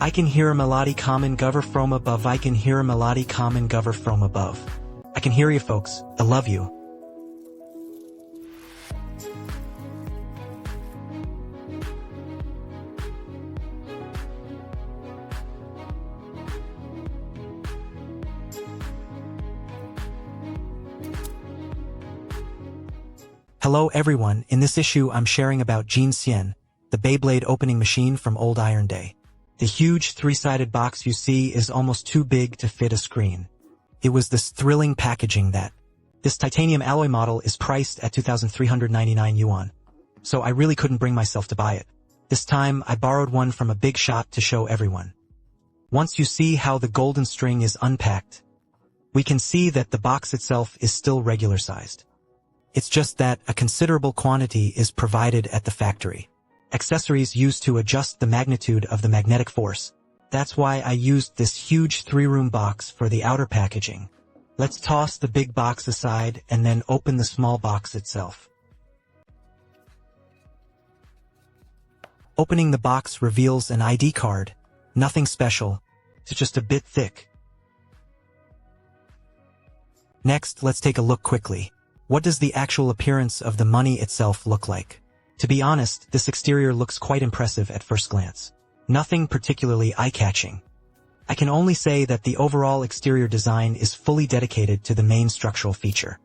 I can hear a melody coming gover from above. I can hear a melody coming gover from above. I can hear you folks. I love you. Hello everyone, in this issue I'm sharing about Jin Xian, the Beyblade opening machine from old Iron Day. The huge three-sided box you see is almost too big to fit a screen. It was this thrilling packaging that. This titanium alloy model is priced at 2,399 yuan. So I really couldn't bring myself to buy it. This time I borrowed one from a big shop to show everyone. Once you see how the golden string is unpacked, we can see that the box itself is still regular sized. It's just that a considerable quantity is provided at the factory. Accessories used to adjust the magnitude of the magnetic force. That's why I used this huge 3-room box for the outer packaging. Let's toss the big box aside and then open the small box itself. Opening the box reveals an ID card. Nothing special. It's just a bit thick. Next, let's take a look quickly. What does the actual appearance of the money itself look like? To be honest, this exterior looks quite impressive at first glance. Nothing particularly eye-catching. I can only say that the overall exterior design is fully dedicated to the main structural feature.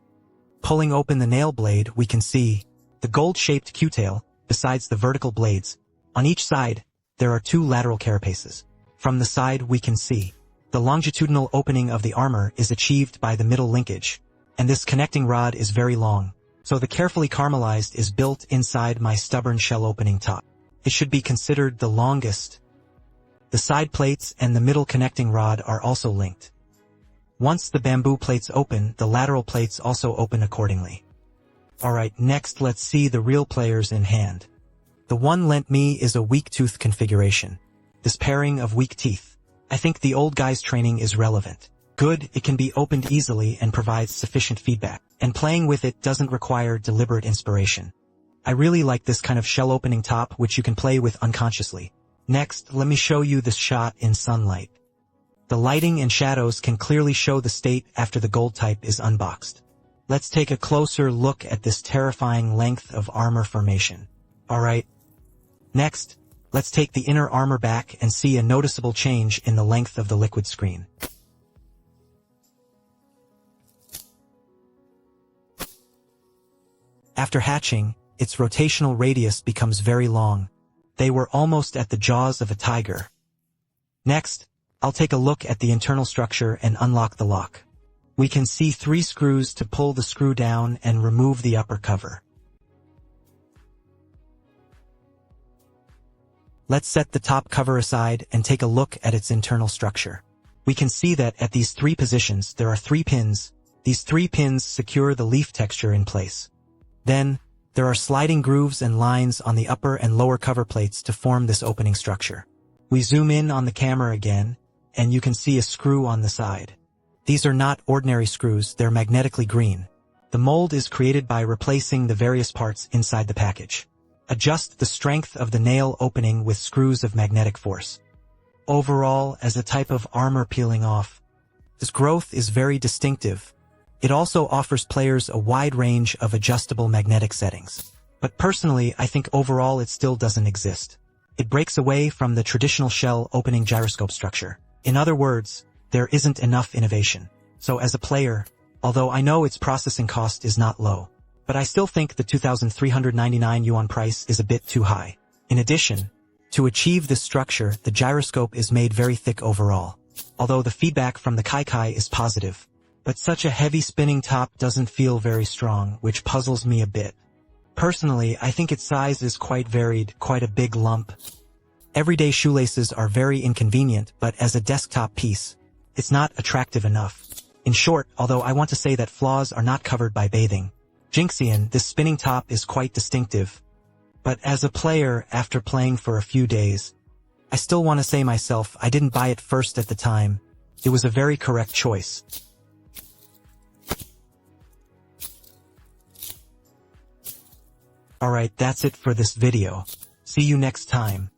Pulling open the nail blade, we can see the gold-shaped Q-tail, besides the vertical blades. On each side, there are 2 lateral carapaces. From the side we can see the longitudinal opening of the armor is achieved by the middle linkage. And this connecting rod is very long, so the carefully caramelized is built inside my stubborn shell opening top. It should be considered the longest. The side plates and the middle connecting rod are also linked. Once the bamboo plates open, the lateral plates also open accordingly. Alright, next let's see the real players in hand. The one lent me is a weak tooth configuration. This pairing of weak teeth. I think the old guy's training is relevant. Good, it can be opened easily and provides sufficient feedback, and playing with it doesn't require deliberate inspiration. I really like this kind of shell opening top which you can play with unconsciously. Next, let me show you this shot in sunlight. The lighting and shadows can clearly show the state after the gold type is unboxed. Let's take a closer look at this terrifying length of armor formation. Alright. Next, let's take the inner armor back and see a noticeable change in the length of the liquid screen. After hatching, its rotational radius becomes very long. They were almost at the jaws of a tiger. Next, I'll take a look at the internal structure and unlock the lock. We can see 3 screws to pull the screw down and remove the upper cover. Let's set the top cover aside and take a look at its internal structure. We can see that at these 3 positions there are 3 pins. These 3 pins secure the leaf texture in place. Then, there are sliding grooves and lines on the upper and lower cover plates to form this opening structure. We zoom in on the camera again, and you can see a screw on the side. These are not ordinary screws, they're magnetically green. The mold is created by replacing the various parts inside the package. Adjust the strength of the nail opening with screws of magnetic force. Overall, as a type of armor peeling off, this growth is very distinctive. It also offers players a wide range of adjustable magnetic settings. But personally, I think overall it still doesn't exist. It breaks away from the traditional shell opening gyroscope structure. In other words, there isn't enough innovation. So as a player, although I know its processing cost is not low, but I still think the 2,399 yuan price is a bit too high. In addition, to achieve this structure, the gyroscope is made very thick overall. Although the feedback from the Kai is positive. But such a heavy spinning top doesn't feel very strong, which puzzles me a bit. Personally, I think its size is quite varied, quite a big lump. Everyday shoelaces are very inconvenient, but as a desktop piece, it's not attractive enough. In short, although I want to say that flaws are not covered by bathing, Jin Xian, this spinning top is quite distinctive. But as a player, after playing for a few days, I still want to say myself I didn't buy it first at the time. It was a very correct choice. Alright, that's it for this video. See you next time.